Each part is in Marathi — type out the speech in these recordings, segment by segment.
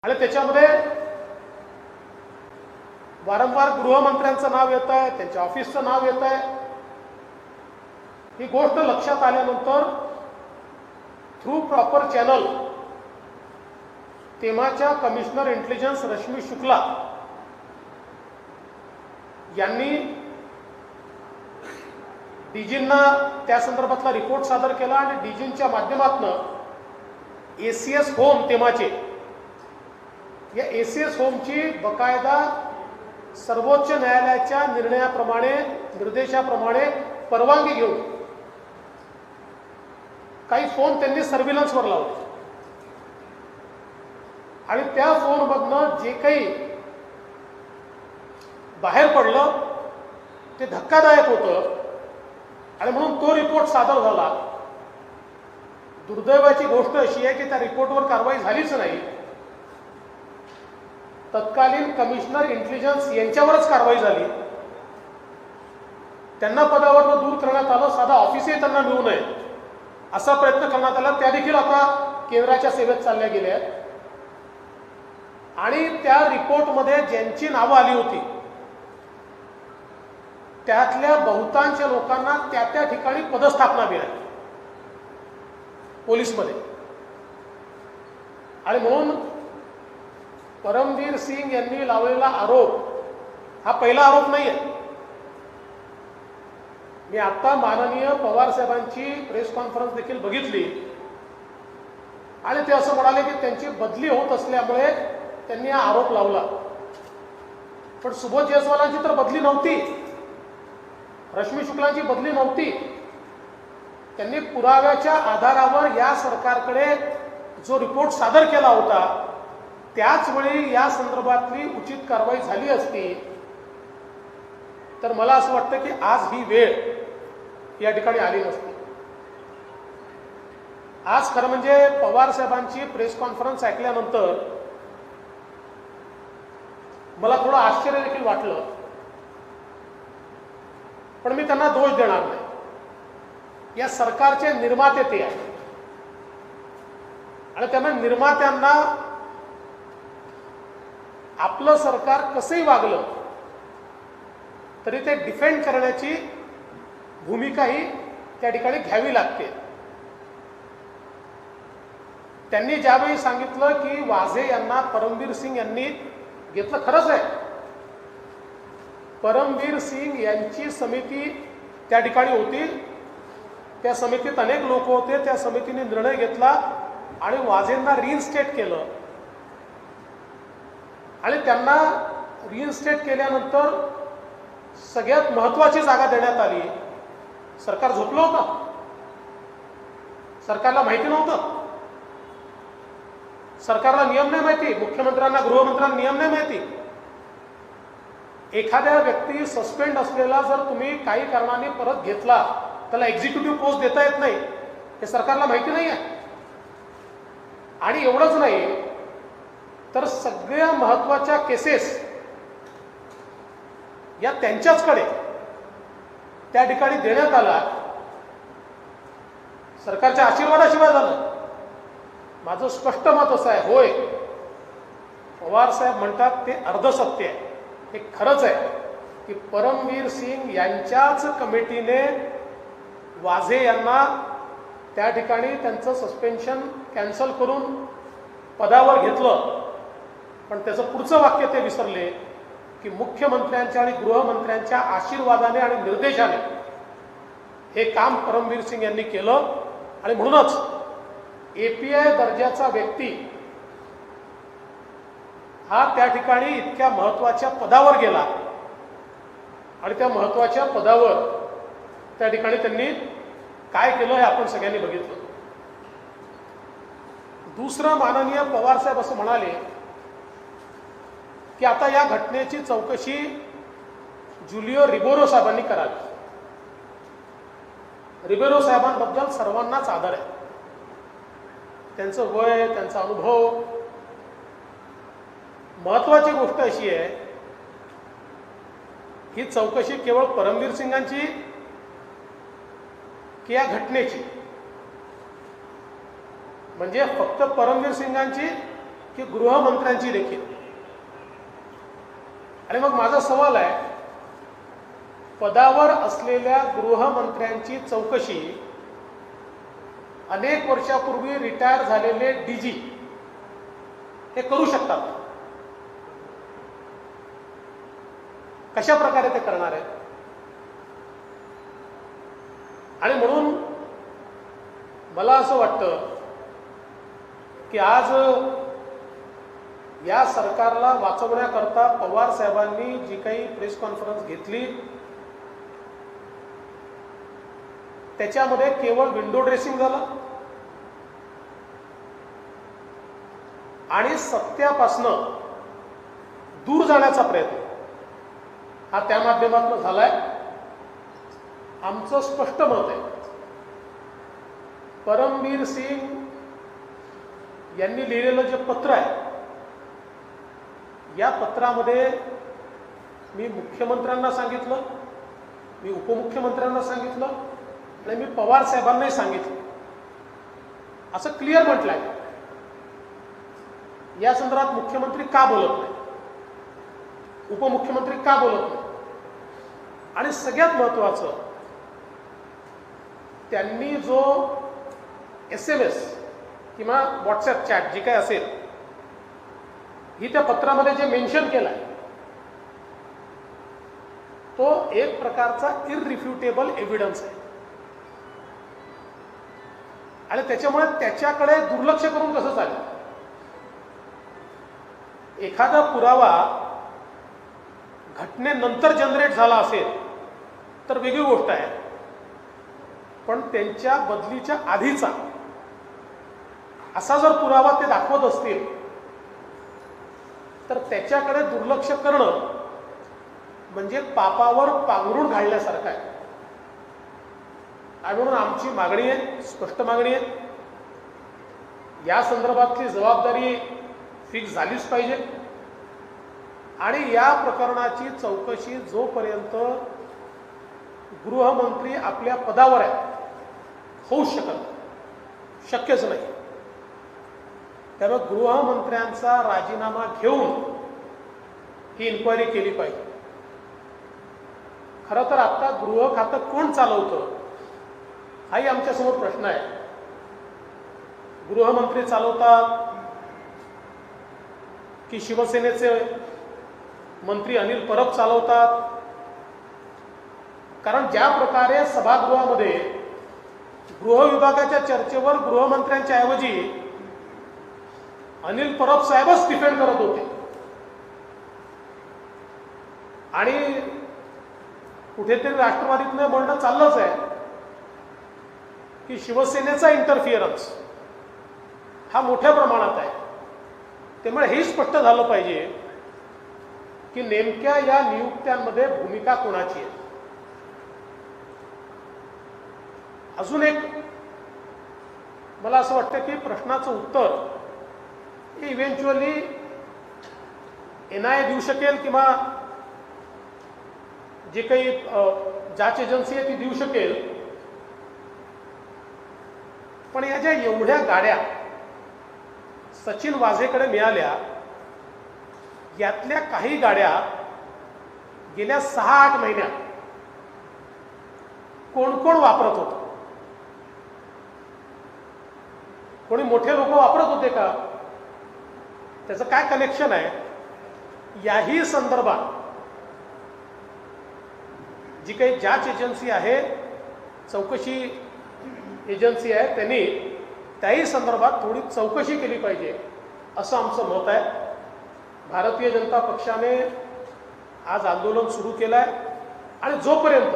आणि त्याच्यामध्ये वारंवार गृहमंत्र्यांचं नाव येत आहे, त्यांच्या ऑफिसचं नाव येत आहे. ही गोष्ट लक्षात आल्यानंतर थ्रू प्रॉपर चॅनल तेव्हाच्या कमिशनर इंटेलिजन्स रश्मी शुक्ला यांनी डीजींना त्या संदर्भातला रिपोर्ट सादर केला आणि डीजींच्या माध्यमातून एसीएस होम तेव्हाचे या एसीएस होमची बकायदा सर्वोच्च न्यायालयाच्या निर्णयाप्रमाणे निर्देशाप्रमाणे परवानगी घेऊन काही फोन त्यांनी सर्व्हिलन्सवर लावले आणि त्या फोनमधनं जे काही बाहेर पडलं ते धक्कादायक होतं आणि म्हणून तो रिपोर्ट सादर झाला. दुर्दैवाची गोष्ट अशी आहे की त्या रिपोर्टवर कारवाई झालीच नाही. तत्कालीन कमिशनर इंटेलिजन्स यांच्यावरच कारवाई झाली. त्यांना पदावरून दूर करण्यात आलं. साधा ऑफिसही त्यांना मिळू नये असा प्रयत्न करण्यात आला. त्या देखील आता केंद्राच्या सेवेत चालल्या गेल्या आहेत. आणि त्या रिपोर्टमध्ये ज्यांची नावं आली होती त्यातल्या बहुतांश लोकांना त्या त्या ठिकाणी पदस्थापना मिळाली पोलीसमध्ये. आणि म्हणून परमवीर सिंग यांनी लावलेला आरोप हा पहिला आरोप नाही आहे. मी आता माननीय पवार साहेबांची प्रेस कॉन्फरन्स देखील बघितली आणि ते असं म्हणाले की त्यांची बदली होत असल्यामुळे त्यांनी हा आरोप लावला. पण सुबोध जयस्वालांची तर बदली नव्हती, रश्मी शुक्लांची बदली नव्हती. त्यांनी पुराव्याच्या आधारावर या सरकारकडे जो रिपोर्ट सादर केला होता त्याच वेळी या संदर्भातली उचित कारवाई झाली असती तर मला असं वाटतं की आज ही वेळ या ठिकाणी आली नसती. आज खरं म्हणजे पवार साहेबांची प्रेस कॉन्फरन्स ऐकल्यानंतर मला थोडं आश्चर्य देखील वाटलं. पण मी त्यांना दोष देणार नाही. या सरकारचे निर्माते ते आहेत आणि त्यामुळे निर्मात्यांना आपलं सरकार कसंही वागलं तरी ते डिफेंड करण्याची भूमिकाही त्या ठिकाणी घ्यावी लागते. त्यांनी ज्यावेळी सांगितलं की वाझे यांना परमवीर सिंग यांनी घेतलं, खरंच आहे. परमवीर सिंग यांची समिती त्या ठिकाणी होती. त्या समितीत अनेक लोक होते. त्या समितीने निर्णय घेतला आणि वाझेंना रिइन्स्टेट केलं आणि त्यांना रिइन्स्टेट केल्यानंतर सगळ्यात महत्वाची जागा देण्यात आली. सरकार झोपलं होतं, सरकारला माहिती नव्हतं, सरकारला नियम नाही माहिती, मुख्यमंत्र्यांना गृहमंत्र्यांना नियम नाही माहिती. एखाद्या व्यक्ती सस्पेंड असलेला जर तुम्ही काही कारणाने परत घेतला त्याला एक्झिक्युटिव्ह पोस्ट देता येत नाही हे सरकारला माहिती नाही आहे. आणि एवढंच नाही तर सगळ्या महत्वाच्या केसेस या त्यांच्याचकडे त्या ठिकाणी देण्यात आला. सरकारच्या आशीर्वादाशिवाय झालं. माझं स्पष्ट मत असं आहे, होय पवार साहेब म्हणतात ते अर्धसत्य आहे. हे खरंच आहे की परमवीर सिंग यांच्याच कमिटीने वाझे यांना त्या ठिकाणी त्यांचं सस्पेन्शन कॅन्सल करून पदावर घेतलं. पण त्याचं पुढचं वाक्य ते विसरले की मुख्यमंत्र्यांच्या आणि गृहमंत्र्यांच्या आशीर्वादाने आणि निर्देशाने हे काम परमवीर सिंग यांनी केलं. आणि म्हणूनच एपीआय दर्जाचा व्यक्ती हा त्या ठिकाणी इतक्या महत्वाच्या पदावर गेला आणि त्या महत्वाच्या पदावर त्या ठिकाणी त्यांनी काय केलं हे आपण सगळ्यांनी बघितलं. दुसरं, माननीय पवार साहेब असं म्हणाले की आता या घटनेची चौकशी जुलिओ रिबेरो साहेबांनी करावी. रिबेरो साहेबांबद्दल सर्वांनाच आदर आहे. त्यांचं वय, त्यांचा अनुभव. महत्वाची गोष्ट अशी आहे ही चौकशी केवळ परमवीर सिंगांची की या घटनेची, म्हणजे फक्त परमवीर सिंगांची की गृहमंत्र्यांची देखील. आणि मग माझा सवाल आहे, पदावर असलेल्या गृहमंत्र्यांची चौकशी अनेक वर्षापूर्वी रिटायर झालेले डीजी हे करू शकतात. कशा प्रकारे ते करणार आहेत? आणि म्हणून मला असं वाटतं की आज या सरकारला वाचवण्याकरता पवार साहेबांनी जी काही प्रेस कॉन्फरन्स घेतली त्याच्यामध्ये केवळ विंडो ड्रेसिंग झालं आणि सत्यापासनं दूर जाण्याचा प्रयत्न हा त्या माध्यमातून झालाय. आमचं स्पष्ट मत आहे, परमबीर सिंग यांनी लिहिलेलं जे पत्र आहे या पत्रामध्ये मी मुख्यमंत्र्यांना सांगितलं, मी उपमुख्यमंत्र्यांना सांगितलं आणि मी पवार साहेबांनाही सांगितलं, असं क्लिअर म्हटलंय. या संदर्भात मुख्यमंत्री का बोलत नाही, उपमुख्यमंत्री का बोलत नाही, आणि सगळ्यात महत्वाचं त्यांनी जो SMS किंवा व्हॉट्सअप चॅट जी काय असेल ही त्या पत्रामध्ये जे मेन्शन केलंय तो एक प्रकारचा इररिफ्युटेबल एव्हिडन्स आहे. आणि त्याच्यामुळे त्याच्याकडे दुर्लक्ष करून कसं चालेल? एखादा पुरावा घटनेनंतर जनरेट झाला असेल तर वेगळी गोष्ट आहे, पण त्यांच्या बदलीच्या आधीचा असा जर पुरावा ते दाखवत असतील तर त्याच्याकडे दुर्लक्ष करणं म्हणजे पापावर पांघरूण घालण्यासारखं आहे. आणि म्हणून आमची मागणी आहे, स्पष्ट मागणी आहे, या संदर्भातली जबाबदारी फिक्स झालीच पाहिजे. आणि या प्रकरणाची चौकशी जोपर्यंत गृहमंत्री आपल्या पदावर आहे होऊ शक्यच नाही. त्यामुळे गृहमंत्र्यांचा राजीनामा घेऊन ही इन्क्वायरी केली पाहिजे. खरं तर आता गृह खातं कोण चालवतं हाही आमच्यासमोर प्रश्न आहे. गृहमंत्री चालवतात की शिवसेनेचे मंत्री अनिल परब चालवतात? कारण ज्या प्रकारे सभागृहामध्ये गृह विभागाच्या चर्चेवर गृहमंत्र्यांच्या ऐवजी अनिल परब साहेबच डिफेंड करत होते आणि कुठेतरी राष्ट्रवादीतनं म्हणणं चाललंच आहे की शिवसेनेचा इंटरफिअरन्स हा मोठ्या प्रमाणात आहे. त्यामुळे हे स्पष्ट झालं पाहिजे की नेमक्या या नियुक्त्यांमध्ये भूमिका कोणाची आहे. अजून एक मला असं वाटतं की प्रश्नाचं उत्तर हे इव्हेंच्युअली NIA देऊ शकेल किंवा जे काही जांच एजन्सी आहे ती देऊ शकेल. पण या ज्या एवढ्या गाड्या सचिन वाझेकडे मिळाल्या यातल्या काही गाड्या गेल्या 6-8 महिन्यात कोण कोण वापरत होतं? कोणी मोठे लोक वापरत होते का? त्याचं काय कनेक्शन आहे? याही संदर्भात जी काही जांच एजन्सी आहे, चौकशी एजन्सी आहे, त्यांनी त्याही संदर्भात थोडी चौकशी केली पाहिजे असं आमचं मत आहे. भारतीय जनता पक्षाने आज आंदोलन सुरू केलं आहे आणि जोपर्यंत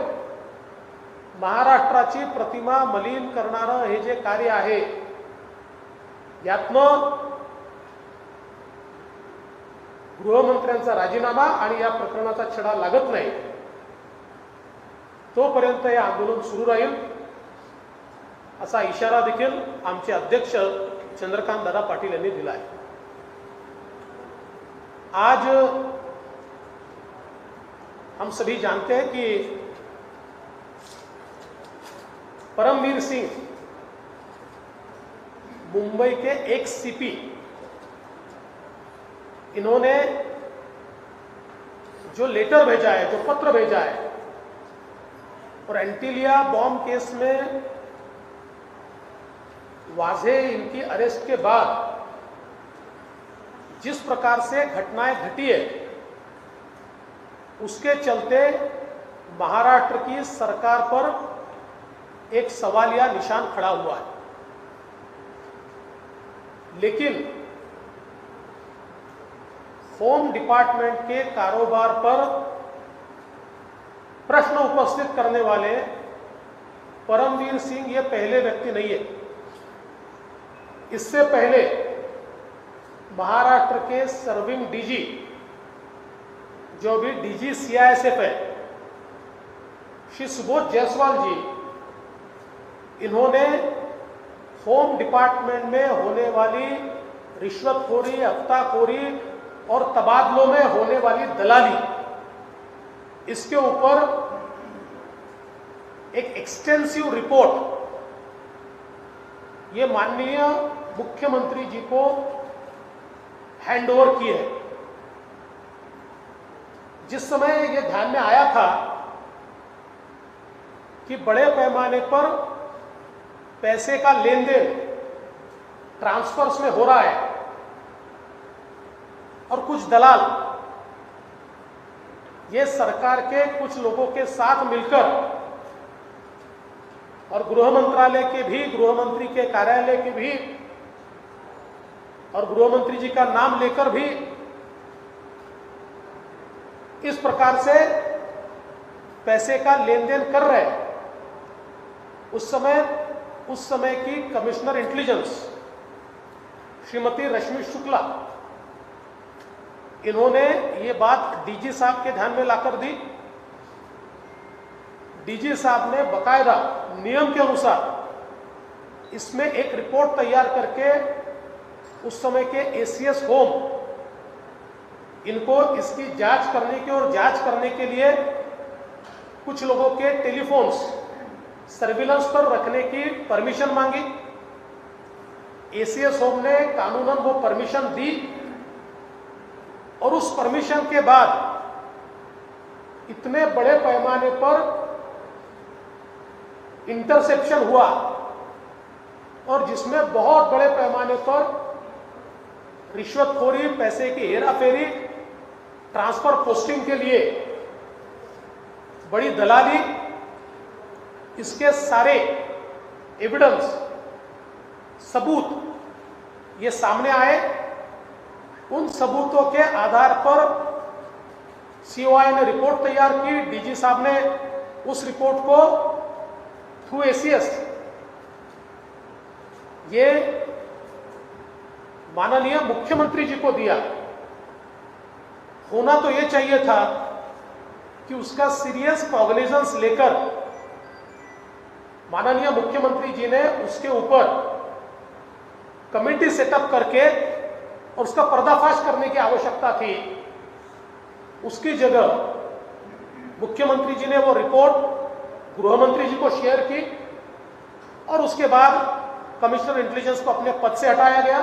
महाराष्ट्राची प्रतिमा मलिन करणारं हे जे कार्य आहे यातनं गृहमंत्र्यांचा राजीनामा आणि या प्रकरणाचा छडा लागत नाही तोपर्यंत हे आंदोलन सुरू राहील असा इशारा देखील आमचे अध्यक्ष चंद्रकांत दादा पाटील यांनी दिला आहे. आज हम सभी जानते हैं कि परमवीर सिंह मुंबई के एक CP इन्होंने जो लेटर भेजा है, जो पत्र भेजा है, और एंटीलिया बॉम्ब केस में वाजे इनकी अरेस्ट के बाद जिस प्रकार से घटनाएं घटी है, उसके चलते महाराष्ट्र की सरकार पर एक सवालिया निशान खड़ा हुआ है। लेकिन होम डिपार्टमेंट के कारोबार पर प्रश्न उपस्थित करने वाले परमवीर सिंह ये पहले व्यक्ति नहीं है। इससे पहले महाराष्ट्र के सर्विंग डीजी, जो भी डीजी सीआईएसएफ है, श्री सुबोध जायसवाल जी, इन्होंने होम डिपार्टमेंट में होने वाली रिश्वतखोरी, हफ्ताखोरी और तबादलों में होने वाली दलाली, इसके ऊपर एक एक्सटेंसिव रिपोर्ट ये माननीय मुख्यमंत्री जी को हैंडओवर की है। जिस समय ये ध्यान में आया था कि बड़े पैमाने पर पैसे का लेन देन ट्रांसफर्स में हो रहा है और कुछ दलाल ये सरकार के कुछ लोगों के साथ मिलकर और गृह मंत्रालय के भी, गृह मंत्री के कार्यालय के भी और गृह मंत्री जी का नाम लेकर भी इस प्रकार से पैसे का लेन देन कर रहे हैं। उस समय की कमिश्नर इंटेलिजेंस श्रीमती रश्मि शुक्ला, इन्होंने ये बात डीजी साहब के ध्यान में लाकर दी। डीजी साहब ने बकायदा नियम के अनुसार इसमें एक रिपोर्ट तैयार करके उस समय के एसीएस होम, इनको इसकी जांच करने की और जांच करने के लिए कुछ लोगों के टेलीफोन्स सर्विलांस पर रखने की परमिशन मांगी। एसीएस होम ने कानूनन वो परमिशन दी और उस परमिशन के बाद इतने बड़े पैमाने पर इंटरसेप्शन हुआ और जिसमें बहुत बड़े पैमाने पर रिश्वतखोरी, पैसे की हेराफेरी, ट्रांसफर पोस्टिंग के लिए बड़ी दलाली, इसके सारे एविडेंस, सबूत ये सामने आए। उन सबूतों के आधार पर सीओआई ने रिपोर्ट तैयार की। डीजी साहब ने उस रिपोर्ट को थ्रू एसीएस ये माननीय मुख्यमंत्री जी को दिया। होना तो ये चाहिए था कि उसका सीरियस कॉग्निजेंस लेकर माननीय मुख्यमंत्री जी ने उसके ऊपर कमेटी सेटअप करके और उसका पर्दाफाश करने की आवश्यकता थी। उसकी जगह मुख्यमंत्री जी ने वो रिपोर्ट गृह मंत्री जी को शेयर की और उसके बाद कमिश्नर इंटेलिजेंस को अपने पद से हटाया गया।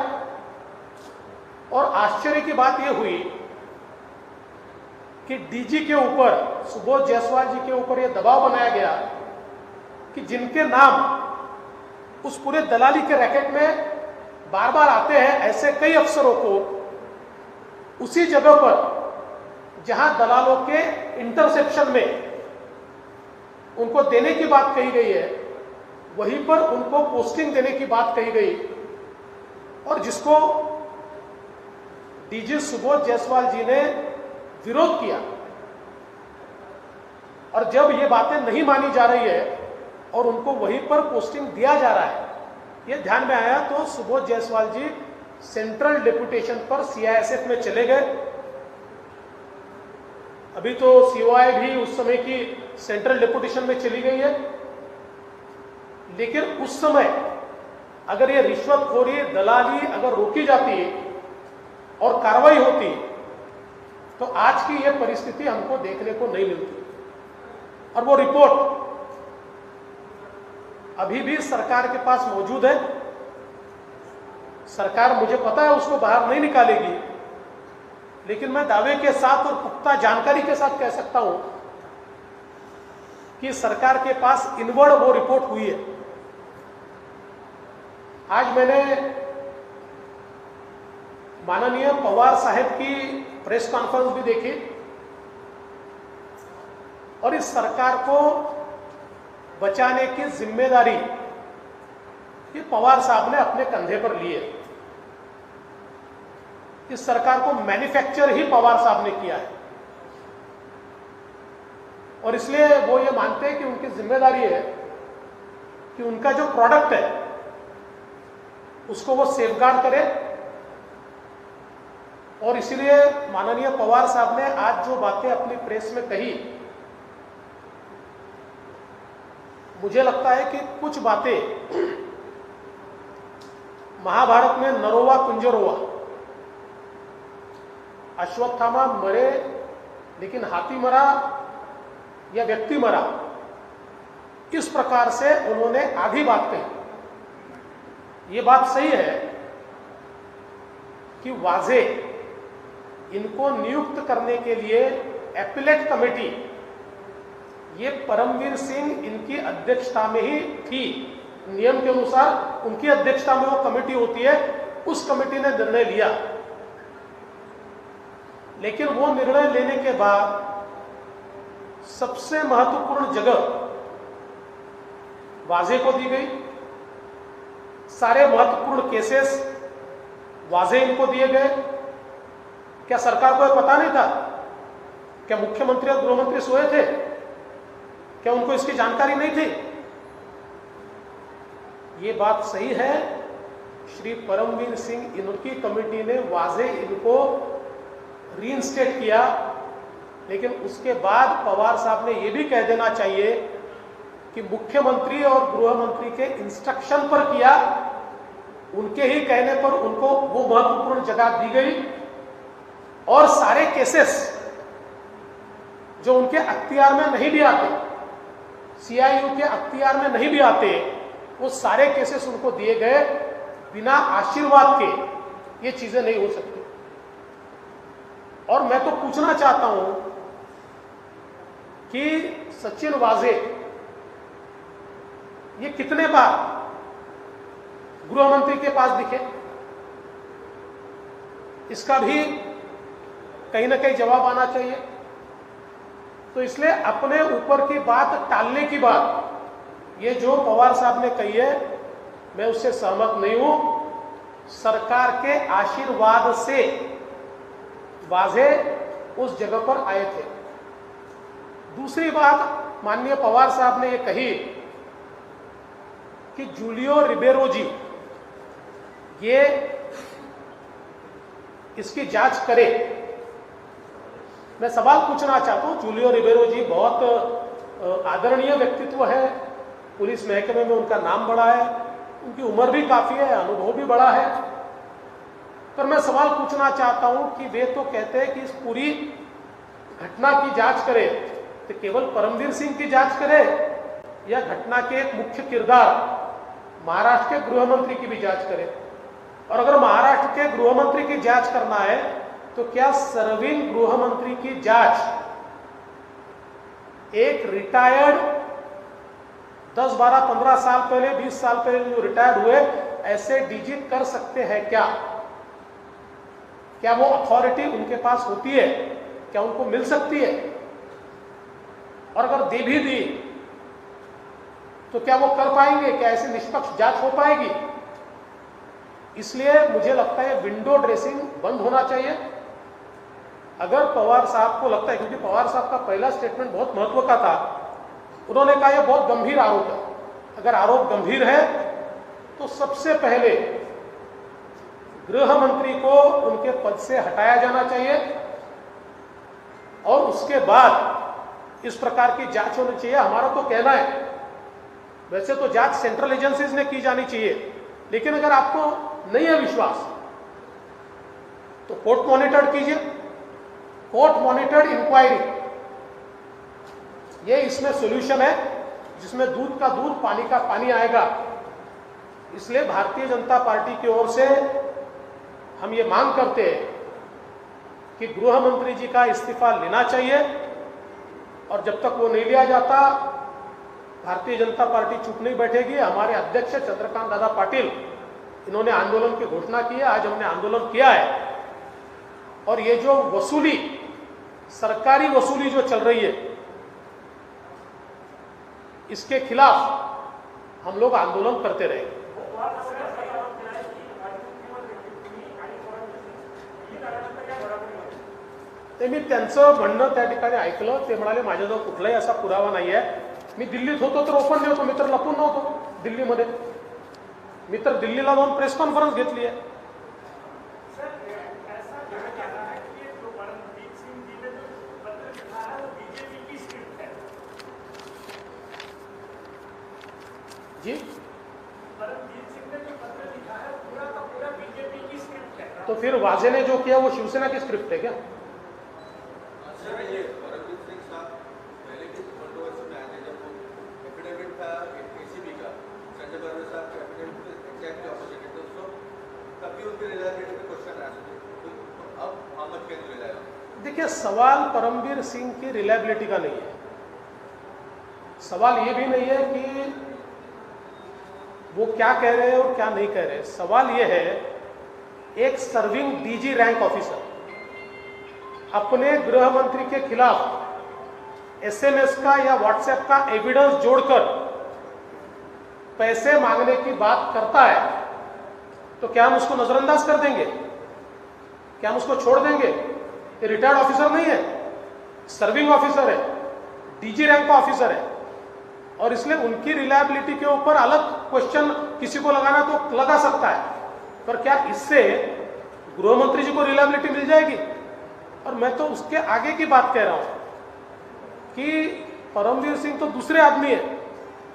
और आश्चर्य की बात यह हुई कि डीजी के ऊपर, सुबोध जायसवाल जी के ऊपर यह दबाव बनाया गया कि जिनके नाम उस पूरे दलाली के रैकेट में बार बार आते हैं, ऐसे कई अफसरों को उसी जगह पर जहां दलालों के इंटरसेप्शन में उनको देने की बात कही गई है, वहीं पर उनको पोस्टिंग देने की बात कही गई और जिसको डीजी सुबोध जायसवाल जी ने विरोध किया। और जब ये बातें नहीं मानी जा रही है और उनको वहीं पर पोस्टिंग दिया जा रहा है, ये ध्यान में आया तो सुबोध जायसवाल जी सेंट्रल डेपुटेशन पर सीआईएसएफ में चले गए। अभी तो सीओआई भी उस समय की सेंट्रल डेपुटेशन में चली गई है, लेकिन उस समय अगर ये रिश्वतखोरी, दलाली अगर रोकी जाती और कार्रवाई होती तो आज की ये परिस्थिति हमको देखने को नहीं मिलती। और वो रिपोर्ट अभी भी सरकार के पास मौजूद है। सरकार, मुझे पता है, उसको बाहर नहीं निकालेगी, लेकिन मैं दावे के साथ और पुख्ता जानकारी के साथ कह सकता हूं कि सरकार के पास इनवर्ड वो रिपोर्ट हुई है। आज मैंने माननीय पवार साहब की प्रेस कॉन्फ्रेंस भी देखी और इस सरकार को बचाने की जिम्मेदारी ये पवार साहब ने अपने कंधे पर ली है। इस सरकार को मैन्युफैक्चर ही पवार साहब ने किया है और इसलिए वो ये मानते हैं कि उनकी जिम्मेदारी है कि उनका जो प्रोडक्ट है उसको वो सेफगार्ड करे। और इसलिए माननीय पवार साहब ने आज जो बातें अपनी प्रेस में कही, मुझे लगता है कि कुछ बातें महाभारत में नरोवा कुंजरोवा, अश्वत्थामा मरे लेकिन हाथी मरा या व्यक्ति मरा, इस प्रकार से उन्होंने आधी बात कही। ये बात सही है कि वाजे इनको नियुक्त करने के लिए एपिलेट कमेटी, ये परमवीर सिंह इनकी अध्यक्षता में ही थी। नियम के अनुसार उनकी अध्यक्षता में वो कमेटी होती है, उस कमेटी ने निर्णय लिया। लेकिन वो निर्णय लेने के बाद सबसे महत्वपूर्ण जगह वाजे को दी गई। सारे महत्वपूर्ण केसेस वाजे इनको दिए गए। क्या सरकार को पता नहीं था? क्या मुख्यमंत्री और गृहमंत्री सोए थे? क्या उनको इसकी जानकारी नहीं थी? ये बात सही है, श्री परमवीर सिंह इनकी कमेटी ने वाजे इनको रीइंस्टेट किया। लेकिन उसके बाद पवार साहब ने यह भी कह देना चाहिए कि मुख्यमंत्री और गृह मंत्री के इंस्ट्रक्शन पर किया, उनके ही कहने पर उनको वो महत्वपूर्ण जगह दी गई और सारे केसेस जो उनके अख्तियार में नहीं भी आते, सीआईयू के अख्तियार में नहीं भी आते, वो सारे केसेस उनको दिए गए। बिना आशीर्वाद के ये चीजें नहीं हो सकती। और मैं तो पूछना चाहता हूं कि सचिन वाजे ये कितने बार गृह मंत्री के पास दिखे, इसका भी कहीं ना कहीं जवाब आना चाहिए। तो इसलिए अपने ऊपर की बात टालने की बात, ये जो पवार साहब ने कही है, मैं उससे सहमत नहीं हूं। सरकार के आशीर्वाद से वाजे उस जगह पर आए थे। दूसरी बात माननीय पवार साहब ने यह कही कि जूलियो रिबेरो जी ये इसकी जांच करे। मैं सवाल पूछना चाहता हूं, जूलियो रिबेरो जी बहुत आदरणीय व्यक्तित्व है, पुलिस महकमे में उनका नाम बड़ा है, उनकी उम्र भी काफी है, अनुभव भी बड़ा है। पर मैं सवाल पूछना चाहता हूं कि वे तो कहते हैं कि इस पूरी घटना की जांच करे, तो केवल परमवीर सिंह की जांच करे या घटना के एक मुख्य किरदार महाराष्ट्र के गृह मंत्री की भी जांच करे? और अगर महाराष्ट्र के गृह मंत्री की जांच करना है तो क्या सर्विंग गृह मंत्री की जांच एक रिटायर्ड 10, 12, 15 साल पहले, 20 साल पहले जो रिटायर्ड हुए ऐसे डीजी कर सकते हैं क्या? क्या वो अथॉरिटी उनके पास होती है? क्या उनको मिल सकती है? और अगर दे भी दी तो क्या वो कर पाएंगे? क्या ऐसी निष्पक्ष जांच हो पाएगी? इसलिए मुझे लगता है विंडो ड्रेसिंग बंद होना चाहिए। अगर पवार साहब को लगता है, क्योंकि पवार साहब का पहला स्टेटमेंट बहुत महत्व का था, उन्होंने कहा यह बहुत गंभीर आरोप है। अगर आरोप गंभीर है तो सबसे पहले गृह मंत्री को उनके पद से हटाया जाना चाहिए और उसके बाद इस प्रकार की जांच होनी चाहिए। हमारा तो कहना है, वैसे तो जांच सेंट्रल एजेंसीज ने की जानी चाहिए, लेकिन अगर आपको नहीं है विश्वास तो कोर्ट मॉनिटर्ड कीजिए, कोर्ट मॉनिटर्ड इंक्वायरी, ये इसमें सॉल्यूशन है जिसमें दूध का दूध, पानी का पानी आएगा। इसलिए भारतीय जनता पार्टी की ओर से हम ये मांग करते हैं कि गृह मंत्री जी का इस्तीफा लेना चाहिए, और जब तक वो नहीं लिया जाता भारतीय जनता पार्टी चुप नहीं बैठेगी। हमारे अध्यक्ष चंद्रकांत दादा पाटिल इन्होंने आंदोलन की घोषणा की है, आज हमने आंदोलन किया है, और ये जो वसूली, सरकारी वसूली जो चल रही है, इसके खिलाफ हम लोग आंदोलन करते रहेंगे। ते मी त्यांचं म्हणणं त्या ठिकाणी ऐकलं. ते म्हणाले माझ्याजवळ कुठलाही असा पुरावा नाही आहे, मी दिल्लीत होतो तर ओपन होतो, मी तर लपून नव्हतो दिल्लीमध्ये, मी तर दिल्लीला जाऊन प्रेस कॉन्फरन्स घेतली आहे. जी तो फिर वाजे ने जो किया वो शिवसेना की स्क्रिप्ट है क्या? देखिए, सवाल परमवीर सिंह की रिलायबिलिटी का नहीं है, सवाल ये भी नहीं है कि वो क्या कह रहे हैं और क्या नहीं कह रहे. सवाल ये है, एक सर्विंग डीजी रैंक ऑफिसर अपने गृह मंत्री के खिलाफ एसएमएस का या व्हाट्सएप का एविडेंस जोड़कर पैसे मांगने की बात करता है, तो क्या हम उसको नजरअंदाज कर देंगे? क्या हम उसको छोड़ देंगे? ये रिटायर्ड ऑफिसर नहीं है, सर्विंग ऑफिसर है, डीजी रैंक का ऑफिसर है, और इसलिए उनकी रिलायबिलिटी के ऊपर अलग क्वेश्चन किसी को लगाना तो लगा सकता है, पर क्या इससे गृह मंत्री जी को रिलायबिलिटी मिल जाएगी? और मैं तो उसके आगे की बात कह रहा हूं कि परमवीर सिंह तो दूसरे आदमी है.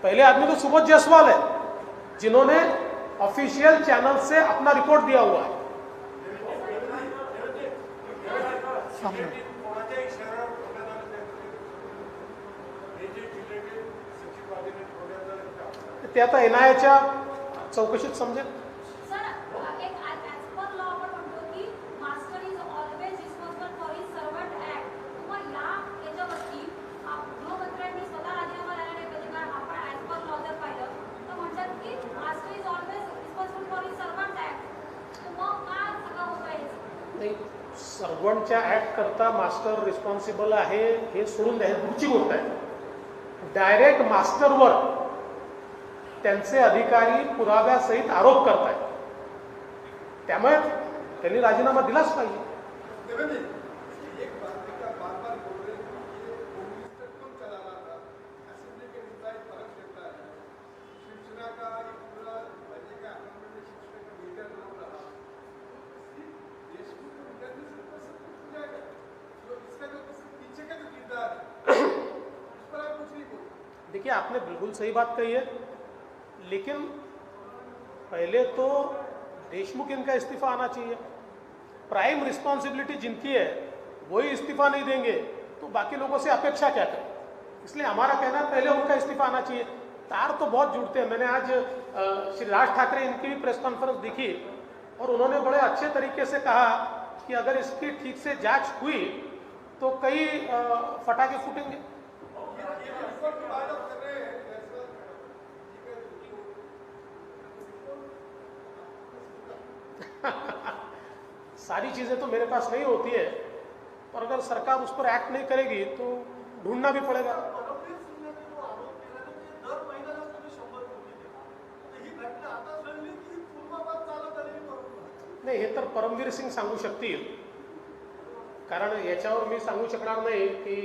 पहले आदमी तो सुबोध जायसवाल है, जिन्होंने ऑफिशियल चैनल से अपना रिपोर्ट दिया हुआ है. ते आता एनआयएच्या चौकशीत समजेल. नाही, सर्वंटच्या ऍक्ट करता मास्टर रिस्पॉन्सिबल आहे हे सोडून द्या, पुढची गोष्ट आहे. डायरेक्ट मास्टरवर त्यांचे अधिकारी पुराव्यासहित आरोप करतायत, त्यामुळे त्यांनी राजीनामा दिलाच पाहिजे. देखिए, आपने बिल्कुल सही बात कही है, लेकिन पहले तो देशमुख इनका इस्तीफा आना चाहिए. प्राइम रिस्पॉन्सिबिलिटी जिनकी है वही इस्तीफा नहीं देंगे तो बाकी लोगों से अपेक्षा क्या करें. इसलिए हमारा कहना है पहले उनका इस्तीफा आना चाहिए. तार तो बहुत जुड़ते हैं. मैंने आज श्री राज ठाकरे इनकी भी प्रेस कॉन्फ्रेंस देखी, और उन्होंने बड़े अच्छे तरीके से कहा कि अगर इसकी ठीक से जांच हुई तो कई फटाके फूटेंगे. सारी चीजें तो मेरे पास नहीं होती है, पर अगर सरकार उस पर एक्ट नहीं करेगी तो ढूंढना भी पड़ेगा. नाही, हे तर परमवीर सिंग सांगू शकतील, कारण याच्यावर मी सांगू शकणार नाही की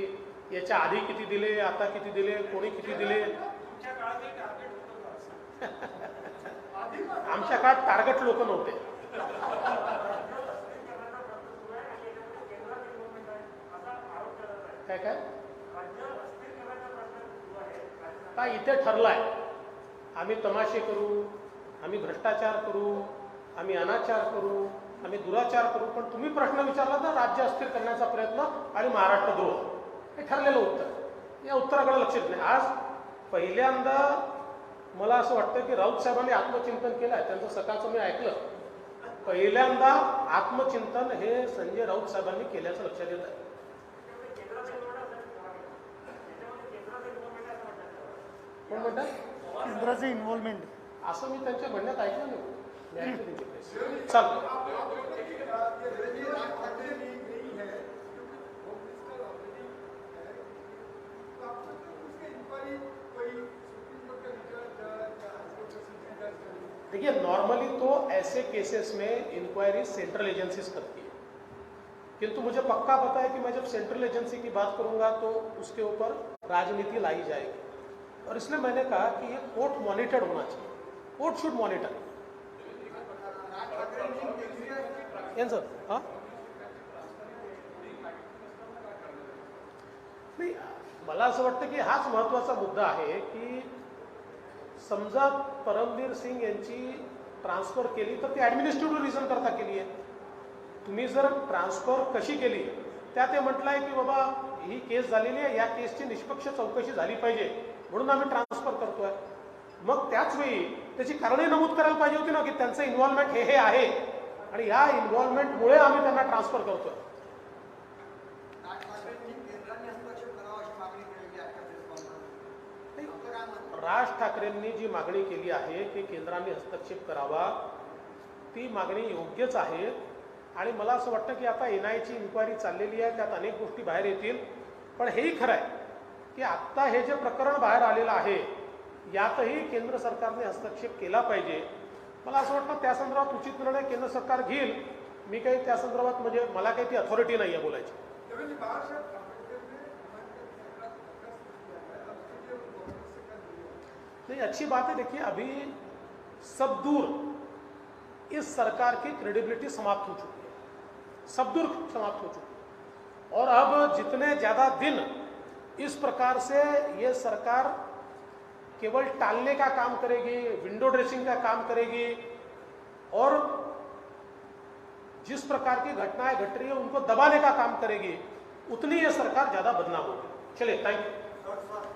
याच्या आधी किती दिले, आता किती दिले, कोणी किती दिले. आमच्या काळात टार्गेट लोक नव्हते. काय काय का इथे ठरलाय आम्ही तमाशे करू, आम्ही भ्रष्टाचार करू, आम्ही अनाचार करू, आम्ही दुराचार करू, पण तुम्ही प्रश्न विचारला तर राज्य अस्थिर करण्याचा प्रयत्न आणि महाराष्ट्रद्रोह, हे ठरलेलं उत्तर. या उत्तराकडे लक्ष देत नाही. आज पहिल्यांदा मला असं वाटतं की राऊत साहेबांनी आत्मचिंतन केलं आहे. त्यांचं सकाळचं मी ऐकलं, पहिल्यांदा आत्मचिंतन हे संजय राऊत साहेबांनी केल्याचं लक्षात येत आहे. कोण म्हणतात केंद्राचे इन्व्हॉल्वमेंट असं मी त्यांच्या म्हणण्यात ऐकलं नाही. चल देखिए, नॉर्मली तो ऐसे केसेस में इंक्वायरी सेंट्रल एजेंसीज करती है, किंतु मुझे पक्का पता है कि मैं जब सेंट्रल एजेंसी की बात करूंगा तो उसके ऊपर राजनीति लाई जाएगी, और इसलिए मैंने कहा कि ये कोर्ट मॉनिटर्ड होना चाहिए. Court should monitor. सर हाँ नाही, मला असं वाटतं की हाच महत्त्वाचा मुद्दा आहे की समजा परमवीर सिंग यांची ट्रान्सफर केली तर ती ॲडमिनिस्ट्रेटिव्ह रिझन करता केली आहे. तुम्ही जर ट्रान्सफर कशी केली त्या ते म्हटलं आहे की बाबा ही केस झालेली आहे, या केसची निष्पक्ष चौकशी झाली पाहिजे म्हणून आम्ही ट्रान्सफर करतोय. मग त्याच वेळी त्याची कारणे नमूद करायला पाहिजे होती ना की त्यांचं इन्व्हॉल्वमेंट हे आहे आणि या इन्व्हॉल्वमेंटमुळे आम्ही त्यांना ट्रान्सफर करतोय. राज ठाकरेंनी जी मागणी केली आहे की केंद्राने हस्तक्षेप करावा ती मागणी योग्यच आहे. आणि मला असं वाटतं की आता NIAची इन्क्वायरी चाललेली आहे, त्यात अनेक गोष्टी बाहेर येतील. पण हेही खरं आहे की आत्ता हे जे प्रकरण बाहेर आलेलं आहे यातही केंद्र सरकारने हस्तक्षेप केला पाहिजे. मला असं वाटतं त्या संदर्भात उचित निर्णय केंद्र सरकार घेईल. मी काही त्या संदर्भात म्हणजे मला काही ती अथॉरिटी नाही आहे बोलायची. नहीं, अच्छी बात है. देखिए, अभी सब दूर इस सरकार की क्रेडिबिलिटी समाप्त हो चुकी है, सब दूर समाप्त हो चुकी है. और अब जितने ज़्यादा दिन इस प्रकार से ये सरकार केवल टालने का काम करेगी, विंडो ड्रेसिंग का काम करेगी और जिस प्रकार की घटनाएं घट रही है उनको दबाने का काम करेगी, उतनी ये सरकार ज़्यादा बदनाम होगी. चलिए, थैंक यू.